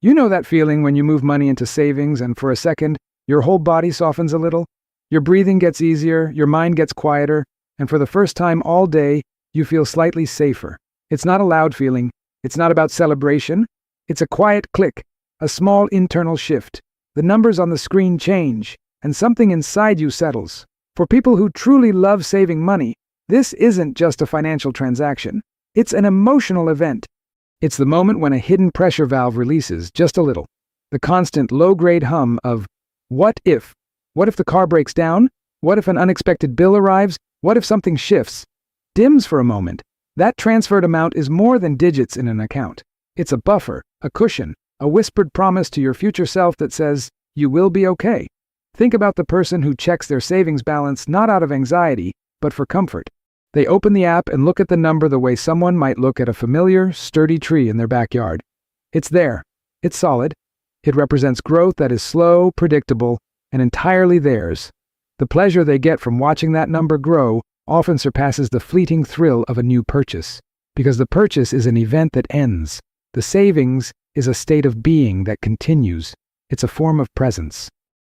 You know that feeling when you move money into savings and for a second, your whole body softens a little? Your breathing gets easier, your mind gets quieter, and for the first time all day, you feel slightly safer. It's not a loud feeling. It's not about celebration. It's a quiet click, a small internal shift. The numbers on the screen change, and something inside you settles. For people who truly love saving money, this isn't just a financial transaction. It's an emotional event. It's the moment when a hidden pressure valve releases just a little. The constant low-grade hum of, what if? What if the car breaks down? What if an unexpected bill arrives? What if something shifts? Dims for a moment. That transferred amount is more than digits in an account. It's a buffer, a cushion, a whispered promise to your future self that says, you will be okay. Think about the person who checks their savings balance not out of anxiety, but for comfort. They open the app and look at the number the way someone might look at a familiar, sturdy tree in their backyard. It's there. It's solid. It represents growth that is slow, predictable, and entirely theirs. The pleasure they get from watching that number grow often surpasses the fleeting thrill of a new purchase, because the purchase is an event that ends. The savings is a state of being that continues. It's a form of presence.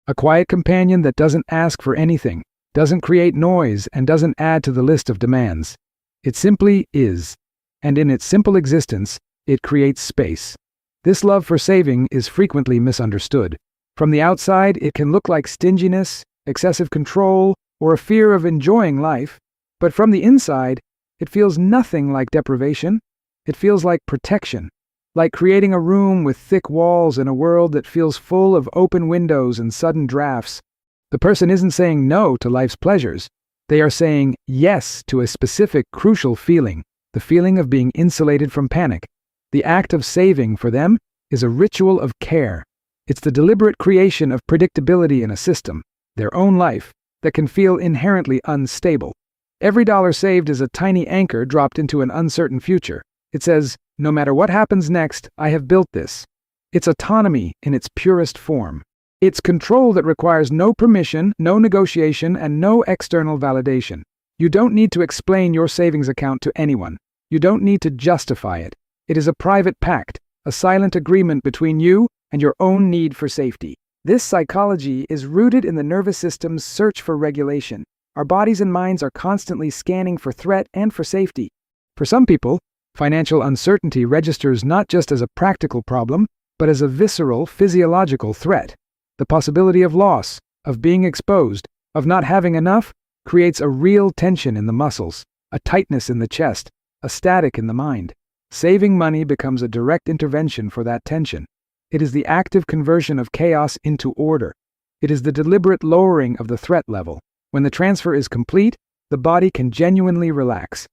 A quiet companion that doesn't ask for anything, doesn't create noise, and doesn't add to the list of demands. It simply is. And in its simple existence, it creates space. This love for saving is frequently misunderstood. From the outside, it can look like stinginess, excessive control, or a fear of enjoying life. But from the inside, it feels nothing like deprivation. It feels like protection. Like creating a room with thick walls in a world that feels full of open windows and sudden drafts. The person isn't saying no to life's pleasures. They are saying yes to a specific, crucial feeling, the feeling of being insulated from panic. The act of saving, for them, is a ritual of care. It's the deliberate creation of predictability in a system, their own life, that can feel inherently unstable. Every dollar saved is a tiny anchor dropped into an uncertain future. It says, no matter what happens next, I have built this. It's autonomy in its purest form. It's control that requires no permission, no negotiation, and no external validation. You don't need to explain your savings account to anyone. You don't need to justify it. It is a private pact, a silent agreement between you and your own need for safety. This psychology is rooted in the nervous system's search for regulation. Our bodies and minds are constantly scanning for threat and for safety. For some people, financial uncertainty registers not just as a practical problem, but as a visceral, physiological threat. The possibility of loss, of being exposed, of not having enough, creates a real tension in the muscles, a tightness in the chest, a static in the mind. Saving money becomes a direct intervention for that tension. It is the active conversion of chaos into order. It is the deliberate lowering of the threat level. When the transfer is complete, the body can genuinely relax.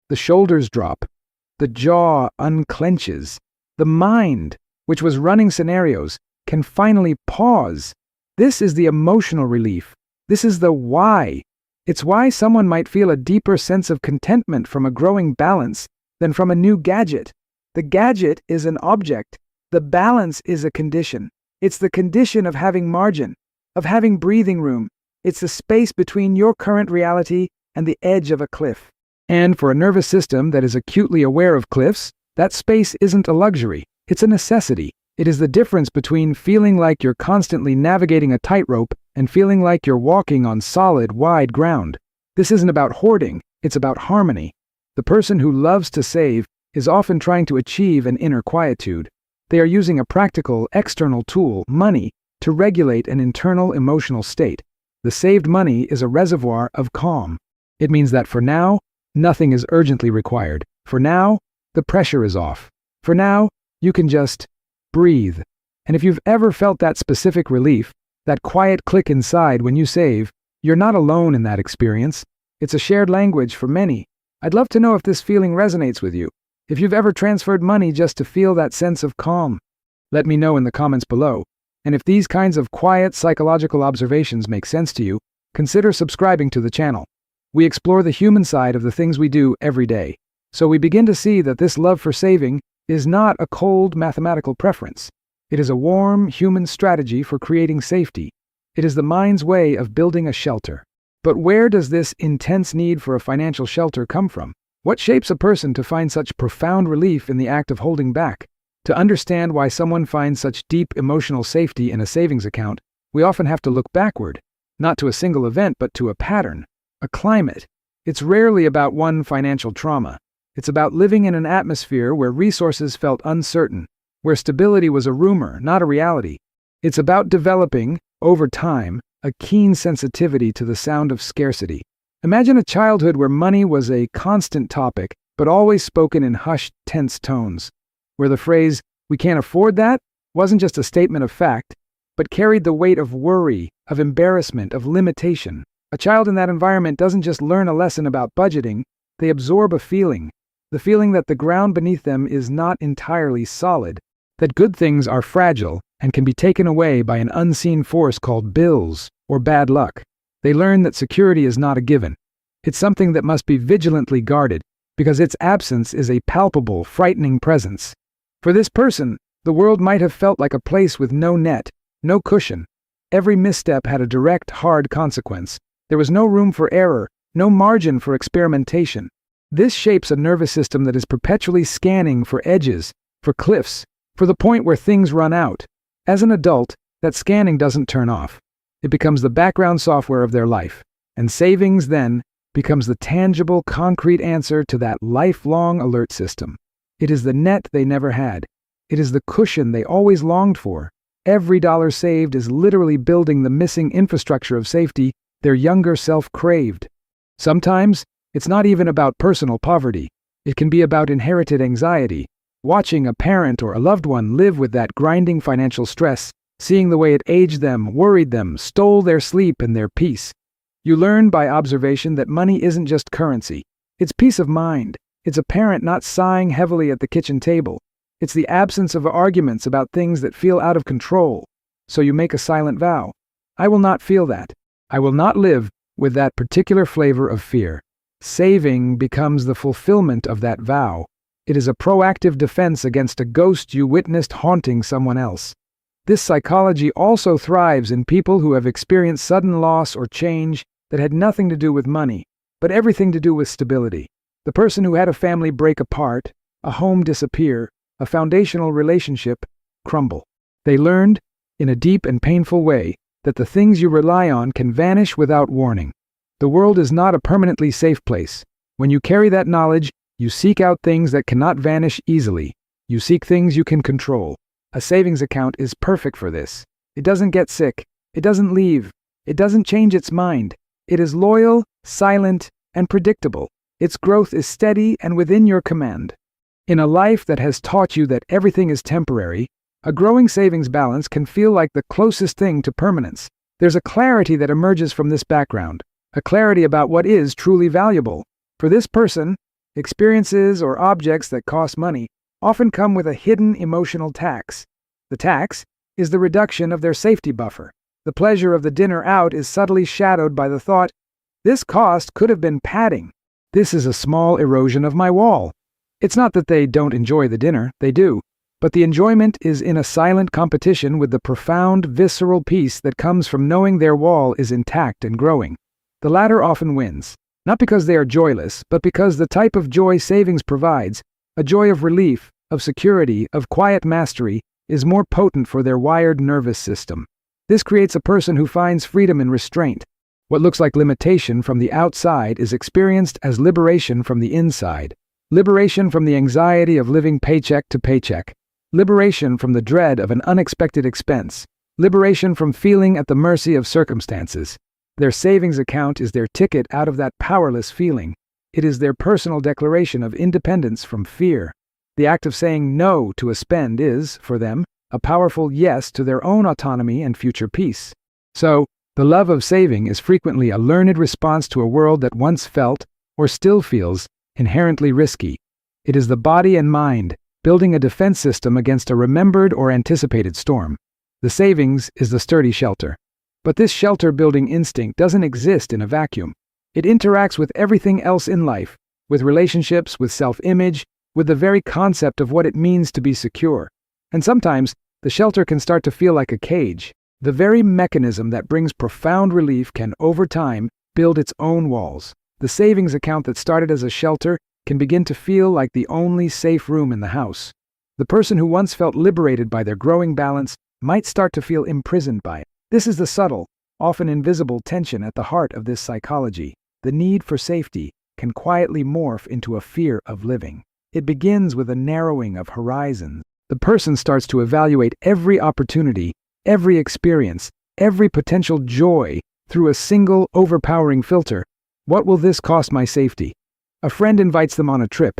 The shoulders drop. The jaw unclenches. The mind, which was running scenarios, can finally pause. This is the emotional relief. This is the why. It's why someone might feel a deeper sense of contentment from a growing balance than from a new gadget. The gadget is an object. The balance is a condition. It's the condition of having margin, of having breathing room. It's the space between your current reality and the edge of a cliff. And for a nervous system that is acutely aware of cliffs, that space isn't a luxury, it's a necessity. It is the difference between feeling like you're constantly navigating a tightrope and feeling like you're walking on solid, wide ground. This isn't about hoarding, it's about harmony. The person who loves to save is often trying to achieve an inner quietude. They are using a practical, external tool, money, to regulate an internal emotional state. The saved money is a reservoir of calm. It means that for now, nothing is urgently required. For now, the pressure is off. For now, you can just breathe. And if you've ever felt that specific relief, that quiet click inside when you save, you're not alone in that experience. It's a shared language for many. I'd love to know if this feeling resonates with you. If you've ever transferred money just to feel that sense of calm. Let me know in the comments below. And if these kinds of quiet psychological observations make sense to you, consider subscribing to the channel. We explore the human side of the things we do every day. So we begin to see that this love for saving is not a cold mathematical preference. It is a warm human strategy for creating safety. It is the mind's way of building a shelter. But where does this intense need for a financial shelter come from? What shapes a person to find such profound relief in the act of holding back? To understand why someone finds such deep emotional safety in a savings account, we often have to look backward, not to a single event but to a pattern, a climate. It's rarely about one financial trauma. It's about living in an atmosphere where resources felt uncertain, where stability was a rumor, not a reality. It's about developing, over time, a keen sensitivity to the sound of scarcity. Imagine a childhood where money was a constant topic, but always spoken in hushed, tense tones, where the phrase, "we can't afford that," wasn't just a statement of fact, but carried the weight of worry, of embarrassment, of limitation. A child in that environment doesn't just learn a lesson about budgeting, they absorb a feeling, the feeling that the ground beneath them is not entirely solid, that good things are fragile and can be taken away by an unseen force called bills or bad luck. They learn that security is not a given. It's something that must be vigilantly guarded, because its absence is a palpable, frightening presence. For this person, the world might have felt like a place with no net, no cushion. Every misstep had a direct, hard consequence. There was no room for error, no margin for experimentation. This shapes a nervous system that is perpetually scanning for edges, for cliffs, for the point where things run out. As an adult, that scanning doesn't turn off. It becomes the background software of their life, and savings then becomes the tangible, concrete answer to that lifelong alert system. It is the net they never had. It is the cushion they always longed for. Every dollar saved is literally building the missing infrastructure of safety their younger self craved. Sometimes, it's not even about personal poverty. It can be about inherited anxiety, watching a parent or a loved one live with that grinding financial stress, seeing the way it aged them, worried them, stole their sleep and their peace. You learn by observation that money isn't just currency. It's peace of mind. It's a parent not sighing heavily at the kitchen table. It's the absence of arguments about things that feel out of control. So you make a silent vow. I will not feel that. I will not live with that particular flavor of fear. Saving becomes the fulfillment of that vow. It is a proactive defense against a ghost you witnessed haunting someone else. This psychology also thrives in people who have experienced sudden loss or change that had nothing to do with money, but everything to do with stability. The person who had a family break apart, a home disappear, a foundational relationship crumble. They learned, in a deep and painful way, that the things you rely on can vanish without warning. The world is not a permanently safe place. When you carry that knowledge, you seek out things that cannot vanish easily. You seek things you can control. A savings account is perfect for this. It doesn't get sick. It doesn't leave. It doesn't change its mind. It is loyal, silent, and predictable. Its growth is steady and within your command. In a life that has taught you that everything is temporary, a growing savings balance can feel like the closest thing to permanence. There's a clarity that emerges from this background, a clarity about what is truly valuable. For this person, experiences or objects that cost money often come with a hidden emotional tax. The tax is the reduction of their safety buffer. The pleasure of the dinner out is subtly shadowed by the thought, this cost could have been padding. This is a small erosion of my wall. It's not that they don't enjoy the dinner, they do, but the enjoyment is in a silent competition with the profound, visceral peace that comes from knowing their wall is intact and growing. The latter often wins, not because they are joyless, but because the type of joy savings provides, a joy of relief, of security, of quiet mastery, is more potent for their wired nervous system. This creates a person who finds freedom in restraint. What looks like limitation from the outside is experienced as liberation from the inside. Liberation from the anxiety of living paycheck to paycheck. Liberation from the dread of an unexpected expense. Liberation from feeling at the mercy of circumstances. Their savings account is their ticket out of that powerless feeling. It is their personal declaration of independence from fear. The act of saying no to a spend is, for them, a powerful yes to their own autonomy and future peace. So, the love of saving is frequently a learned response to a world that once felt, or still feels, inherently risky. It is the body and mind, building a defense system against a remembered or anticipated storm. The savings is the sturdy shelter. But this shelter-building instinct doesn't exist in a vacuum. It interacts with everything else in life, with relationships, with self-image, with the very concept of what it means to be secure. And sometimes, the shelter can start to feel like a cage. The very mechanism that brings profound relief can, over time, build its own walls. The savings account that started as a shelter can begin to feel like the only safe room in the house. The person who once felt liberated by their growing balance might start to feel imprisoned by it. This is the subtle, often invisible tension at the heart of this psychology. The need for safety can quietly morph into a fear of living. It begins with a narrowing of horizons. The person starts to evaluate every opportunity, every experience, every potential joy through a single, overpowering filter. What will this cost my safety? A friend invites them on a trip.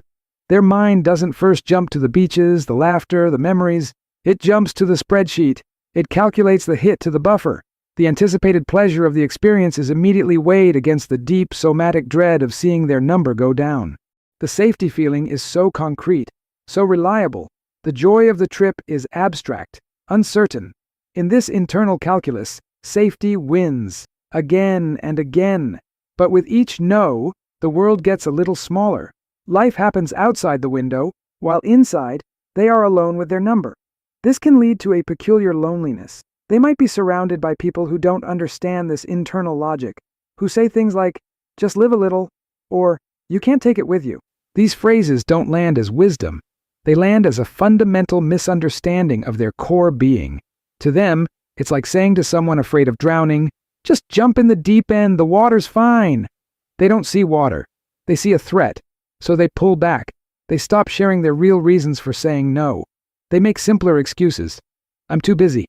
Their mind doesn't first jump to the beaches, the laughter, the memories. It jumps to the spreadsheet. It calculates the hit to the buffer. The anticipated pleasure of the experience is immediately weighed against the deep, somatic dread of seeing their number go down. The safety feeling is so concrete, so reliable. The joy of the trip is abstract, uncertain. In this internal calculus, safety wins, again and again. But with each no, the world gets a little smaller. Life happens outside the window, while inside, they are alone with their number. This can lead to a peculiar loneliness. They might be surrounded by people who don't understand this internal logic, who say things like, just live a little, or you can't take it with you. These phrases don't land as wisdom. They land as a fundamental misunderstanding of their core being. To them, it's like saying to someone afraid of drowning, just jump in the deep end, the water's fine. They don't see water. They see a threat, so they pull back. They stop sharing their real reasons for saying no. They make simpler excuses. I'm too busy.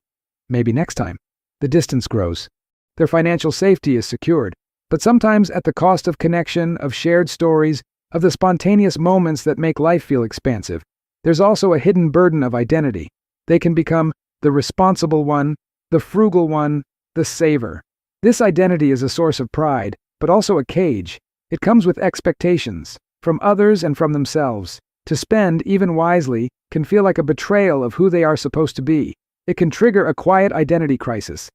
Maybe next time. The distance grows. Their financial safety is secured, but sometimes at the cost of connection, of shared stories, of the spontaneous moments that make life feel expansive. There's also a hidden burden of identity. They can become the responsible one, the frugal one, the saver. This identity is a source of pride, but also a cage. It comes with expectations, from others and from themselves. To spend, even wisely, can feel like a betrayal of who they are supposed to be. It can trigger a quiet identity crisis.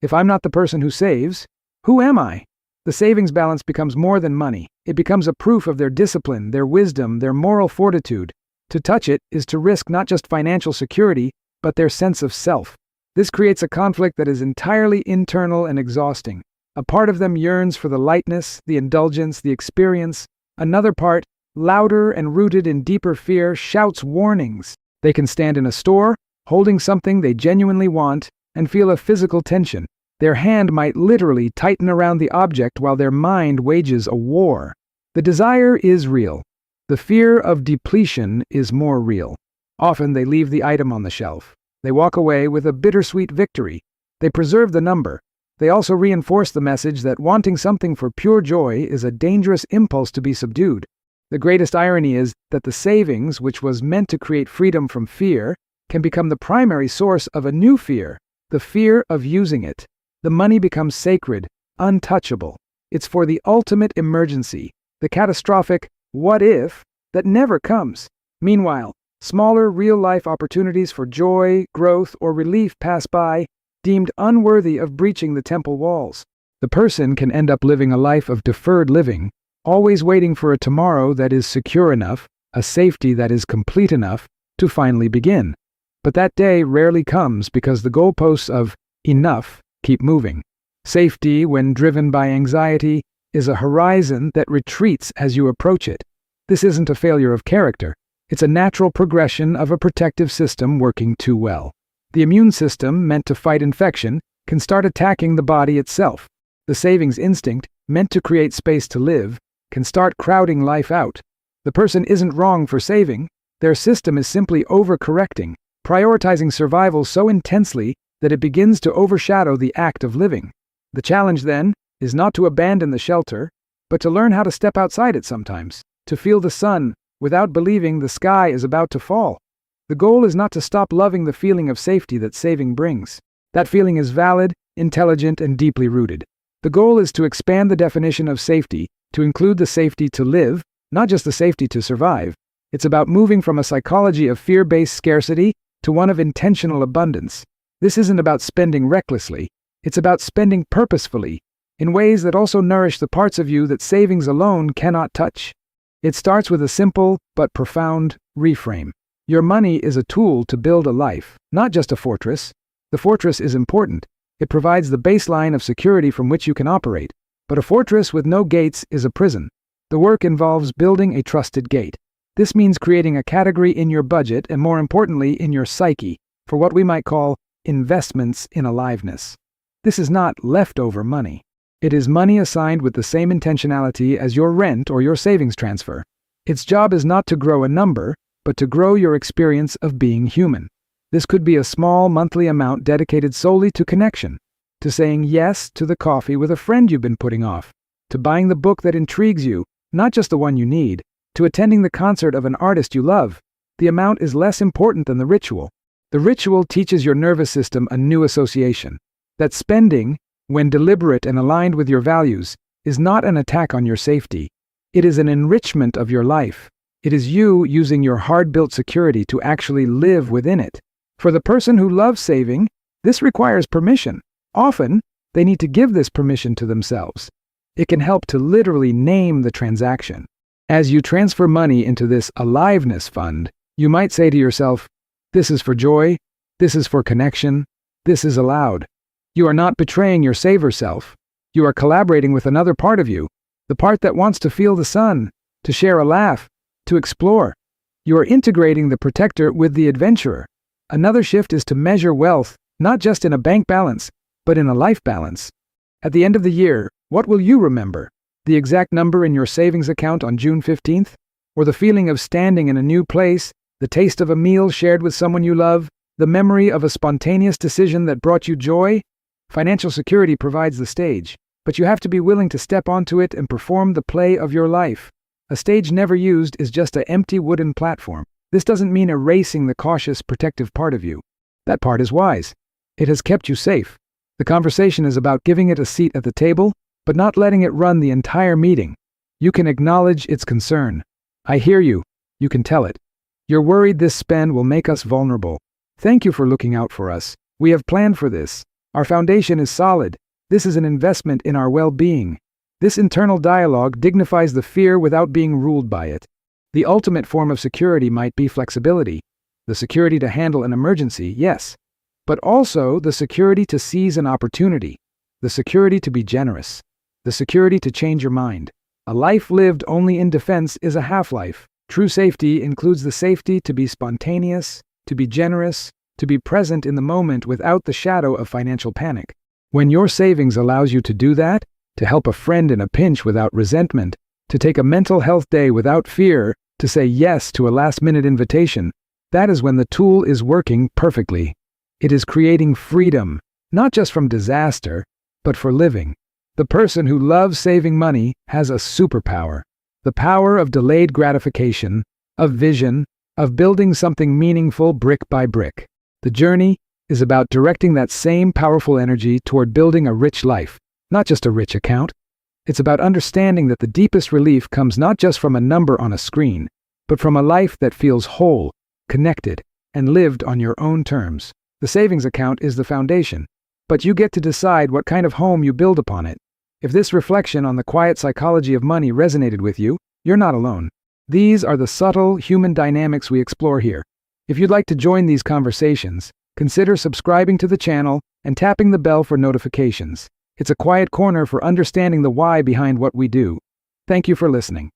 If I'm not the person who saves, who am I? The savings balance becomes more than money. It becomes a proof of their discipline, their wisdom, their moral fortitude. To touch it is to risk not just financial security, but their sense of self. This creates a conflict that is entirely internal and exhausting. A part of them yearns for the lightness, the indulgence, the experience. Another part, louder and rooted in deeper fear, shouts warnings. They can stand in a store, holding something they genuinely want, and feel a physical tension. Their hand might literally tighten around the object while their mind wages a war. The desire is real. The fear of depletion is more real. Often they leave the item on the shelf. They walk away with a bittersweet victory. They preserve the number. They also reinforce the message that wanting something for pure joy is a dangerous impulse to be subdued. The greatest irony is that the savings, which was meant to create freedom from fear, can become the primary source of a new fear, the fear of using it. The money becomes sacred, untouchable. It's for the ultimate emergency, the catastrophic what if that never comes. Meanwhile, smaller real-life opportunities for joy, growth, or relief pass by, deemed unworthy of breaching the temple walls. The person can end up living a life of deferred living, always waiting for a tomorrow that is secure enough, a safety that is complete enough, to finally begin. But that day rarely comes because the goalposts of enough keep moving. Safety, when driven by anxiety, is a horizon that retreats as you approach it. This isn't a failure of character. It's a natural progression of a protective system working too well. The immune system, meant to fight infection, can start attacking the body itself. The savings instinct, meant to create space to live, can start crowding life out. The person isn't wrong for saving. Their system is simply overcorrecting, prioritizing survival so intensely that it begins to overshadow the act of living. The challenge, then, is not to abandon the shelter, but to learn how to step outside it sometimes, to feel the sun without believing the sky is about to fall. The goal is not to stop loving the feeling of safety that saving brings. That feeling is valid, intelligent, and deeply rooted. The goal is to expand the definition of safety to include the safety to live, not just the safety to survive. It's about moving from a psychology of fear-based scarcity to one of intentional abundance. This isn't about spending recklessly. It's about spending purposefully, in ways that also nourish the parts of you that savings alone cannot touch. It starts with a simple but profound reframe. Your money is a tool to build a life, not just a fortress. The fortress is important. It provides the baseline of security from which you can operate. But a fortress with no gates is a prison. The work involves building a trusted gate. This means creating a category in your budget and, more importantly, in your psyche for what we might call investments in aliveness. This is not leftover money. It is money assigned with the same intentionality as your rent or your savings transfer. Its job is not to grow a number, but to grow your experience of being human. This could be a small monthly amount dedicated solely to connection, to saying yes to the coffee with a friend you've been putting off, to buying the book that intrigues you, not just the one you need, to attending the concert of an artist you love. The amount is less important than the ritual. The ritual teaches your nervous system a new association, that spending, when deliberate and aligned with your values, is not an attack on your safety. It is an enrichment of your life. It is you using your hard-built security to actually live within it. For the person who loves saving, this requires permission. Often, they need to give this permission to themselves. It can help to literally name the transaction. As you transfer money into this aliveness fund, you might say to yourself, "This is for joy, this is for connection, this is allowed." You are not betraying your saver self. You are collaborating with another part of you, the part that wants to feel the sun, to share a laugh, to explore. You are integrating the protector with the adventurer. Another shift is to measure wealth, not just in a bank balance, but in a life balance. At the end of the year, what will you remember? The exact number in your savings account on June 15th? Or the feeling of standing in a new place, the taste of a meal shared with someone you love, the memory of a spontaneous decision that brought you joy? Financial security provides the stage, but you have to be willing to step onto it and perform the play of your life. A stage never used is just an empty wooden platform. This doesn't mean erasing the cautious, protective part of you. That part is wise. It has kept you safe. The conversation is about giving it a seat at the table, but not letting it run the entire meeting. You can acknowledge its concern. "I hear you." You can tell it. "You're worried this spend will make us vulnerable. Thank you for looking out for us. We have planned for this. Our foundation is solid. This is an investment in our well-being." This internal dialogue dignifies the fear without being ruled by it. The ultimate form of security might be flexibility. The security to handle an emergency, yes. But also the security to seize an opportunity. The security to be generous. The security to change your mind. A life lived only in defense is a half-life. True safety includes the safety to be spontaneous, to be generous, to be present in the moment without the shadow of financial panic. When your savings allows you to do that, to help a friend in a pinch without resentment, to take a mental health day without fear, to say yes to a last-minute invitation, that is when the tool is working perfectly. It is creating freedom, not just from disaster, but for living. The person who loves saving money has a superpower. The power of delayed gratification, of vision, of building something meaningful brick by brick. The journey is about directing that same powerful energy toward building a rich life, not just a rich account. It's about understanding that the deepest relief comes not just from a number on a screen, but from a life that feels whole, connected, and lived on your own terms. The savings account is the foundation, but you get to decide what kind of home you build upon it. If this reflection on the quiet psychology of money resonated with you, you're not alone. These are the subtle human dynamics we explore here. If you'd like to join these conversations, consider subscribing to the channel and tapping the bell for notifications. It's a quiet corner for understanding the why behind what we do. Thank you for listening.